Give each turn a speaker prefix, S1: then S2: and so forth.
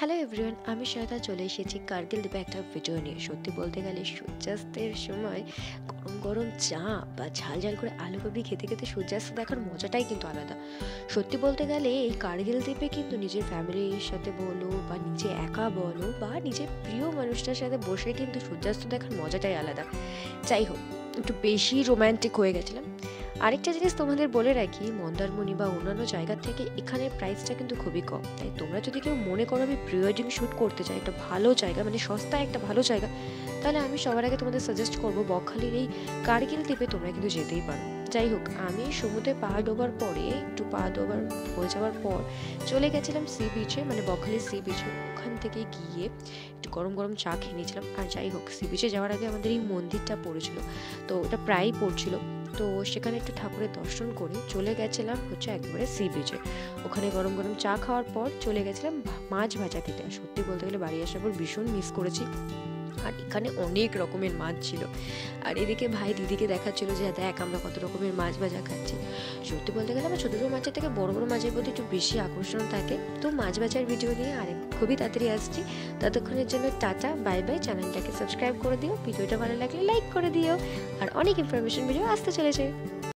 S1: Hello everyone, আমি শ্বেতা চলে এসেছি কার্গিল দ্বীপে একটা ভিডিও নিয়ে। সত্যি বলতে গেলে সূর্যাস্তের সময় গরম গরম চা বা ঝাল ঝাল করে আলু কবি খেতে খেতে সূর্যাস্ত দেখার মজাটাই কিন্তু আলাদা। সত্যি বলতে গেলে এই কার্গিল দ্বীপে কিন্তু নিজের ফ্যামিলির সাথে বলো বা নিজে একা বলো বা নিজের প্রিয় মানুষটার সাথে বসে কিন্তু সূর্যাস্ত দেখার মজাটাই আলাদা। যাই হোক, একটু বেশি রোম্যান্টিক হয়ে গেছিলাম। আরেকটা জিনিস তোমাদের বলে রাখি, মন্দারমণি বা অন্যান্য জায়গার থেকে এখানের প্রাইসটা কিন্তু খুবই কম। তাই তোমরা যদি কেউ মনে করো আমি প্রি ওয়েডিং শ্যুট করতে চাই, একটা ভালো জায়গা মানে সস্তায় একটা ভালো জায়গা, তাহলে আমি সবার আগে তোমাদের সাজেস্ট করবো বকখালির এই কার্গিল দ্বীপে তোমরা কিন্তু যেতেই পারো। যাই হোক, আমি সমুদ্রে পা ডোবার পরে একটু পা ডোবার হয়ে যাওয়ার পর চলে গেছিলাম সি বিচে, মানে বকখালির সি বিচে। ওখান থেকে গিয়ে একটু গরম গরম চা খেয়ে নিয়েছিলাম। আর যাই হোক, সি বিচে যাওয়ার আগে আমাদের এই মন্দিরটা পড়েছিল, তো ওটা প্রায়ই পড়ছিল। তো সেখানে একটু ঠাকুরের দর্শন করে চলে গেছিলাম হচ্ছে একবারে সি বিচে। ওখানে গরম গরম চা খাওয়ার পর চলে গেছিলাম মাছ ভাজা খেতে। আর সত্যি বলতে গেলে বাড়ি আসার পর ভীষণ মিস করেছি। আর এখানে অনেক রকমের মাছ ছিল। আর এদিকে ভাই দিদিকে দেখাচ্ছিল যে দেখ আমরা কত রকমের মাছ ভাজা খাচ্ছি। সত্যি বলতে গেলে আমার ছোটো ছোটো মাছের থেকে বড় বড় মাছের প্রতি একটু বেশি আকর্ষণ থাকে। তো মাছ ভাজার ভিডিও নিয়ে আরেক খুবই তাড়াতাড়ি আসছি। ততক্ষণের জন্য টাটা, বাই বাই। চ্যানেলটাকে সাবস্ক্রাইব করে দিও, ভিডিওটা ভালো লাগলে লাইক করে দিও। আর অনেক ইনফরমেশন ভিডিও আসতে চলেছে।